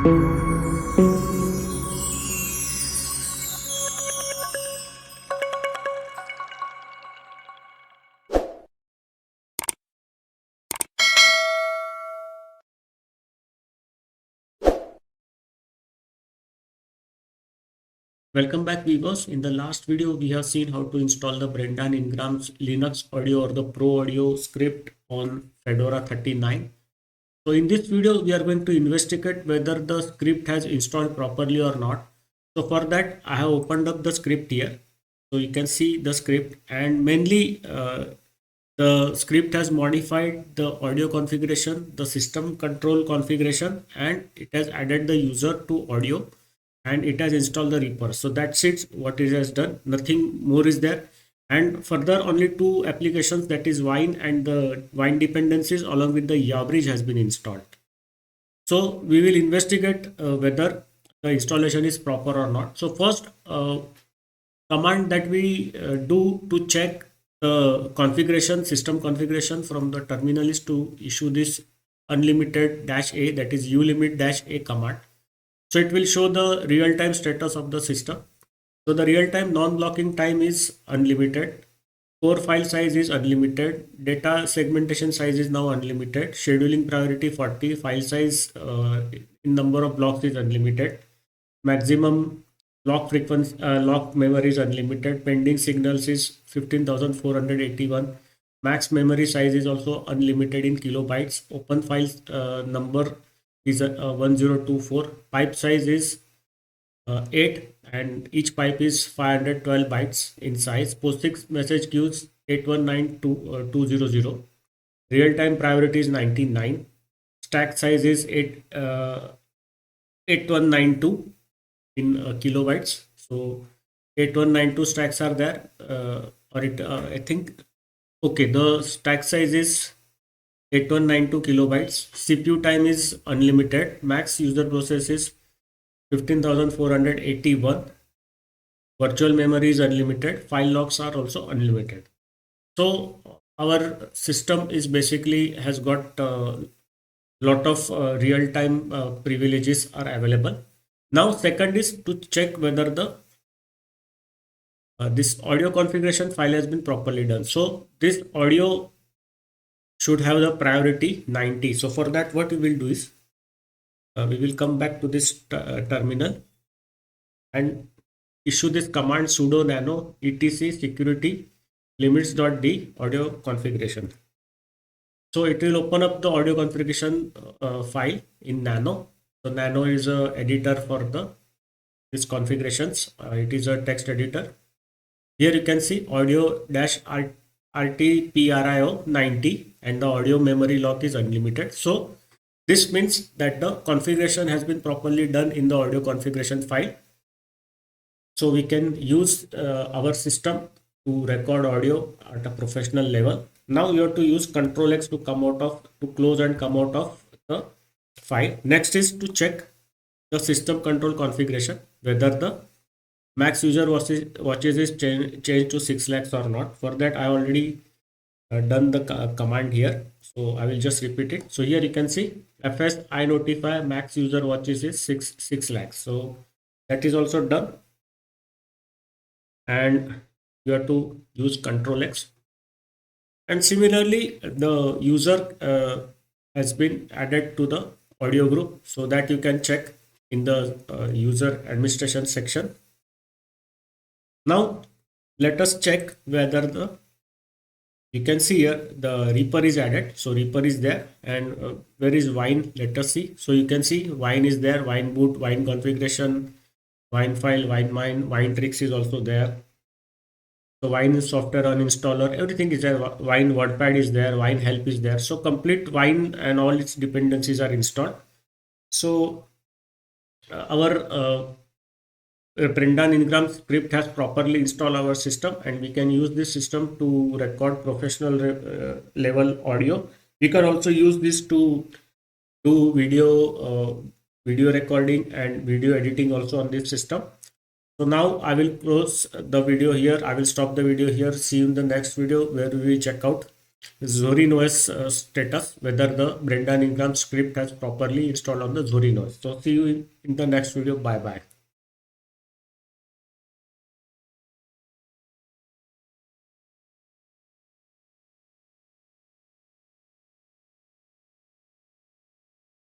Welcome back viewers. In the last video, we have seen how to install the Brendan Ingram's Linux audio or the Pro Audio script on Fedora 39. So in this video, we are going to investigate whether the script has installed properly or not. So for that, I have opened up the script here. So you can see the script, and mainly the script has modified the audio configuration, the system control configuration, and it has added the user to audio, and it has installed the Reaper. So that's it, what it has done. Nothing more is there. And further, only two applications, that is Wine and the Wine dependencies along with the Yabridge has been installed. So we will investigate whether the installation is proper or not. So first command that we do to check the configuration, system configuration from the terminal is to issue this unlimited -a, that is ulimit -a command. So it will show the real-time status of the system. So the real-time non-blocking time is unlimited. Core file size is unlimited. Data segmentation size is now unlimited. Scheduling priority 40. File size in number of blocks is unlimited. Maximum lock frequency, lock memory is unlimited. Pending signals is 15,481. Max memory size is also unlimited in kilobytes. Open files number is 1024. Pipe size is 8, and each pipe is 512 bytes in size. POSIX message queues 819.200. Real time priority is 99. Stack size is 8192 in kilobytes. So 8192 stacks are there, I think. Okay, the stack size is 8192 kilobytes. CPU time is unlimited. Max user process is 15,481. Virtual memory is unlimited. File locks are also unlimited. So our system is basically has got a lot of real-time privileges are available. Now second is to check whether the this audio configuration file has been properly done. So this audio should have the priority 90. So for that, what we will do is we will come back to this terminal and issue this command sudo nano etc security limits.d audio configuration. So it will open up the audio configuration file in nano. So nano is a editor for this configurations. It is a text editor. Here you can see audio dash RTPRIO 90, and the audio memory lock is unlimited. So this means that the configuration has been properly done in the audio configuration file. So we can use our system to record audio at a professional level. Now you have to use Control X to close and come out of the file. Next is to check the system control configuration, whether the max user watches is changed to 6 lakhs or not. For that, I already done the command here, so I will just repeat it. So here you can see fs I notify max user watches is 6 lakhs. So that is also done, and you have to use Control X. And similarly, the user has been added to the audio group, so that you can check in the user administration section. Now let us check whether you can see here the Reaper is added. So Reaper is there, and where is Wine? Let us see. So you can see Wine is there, Wine boot, Wine configuration, Wine file, Wine mine, Wine tricks is also there. So Wine software uninstaller, everything is there. Wine WordPad is there, Wine help is there. So complete Wine and all its dependencies are installed. So our Brendan Ingram script has properly installed our system, and we can use this system to record professional level audio. We can also use this to do video recording and video editing also on this system. So now I will close the video here. I will stop the video here. See you in the next video where we will check out Zorin OS status, whether the Brendan Ingram script has properly installed on the Zorin OS. So see you in the next video. Bye bye.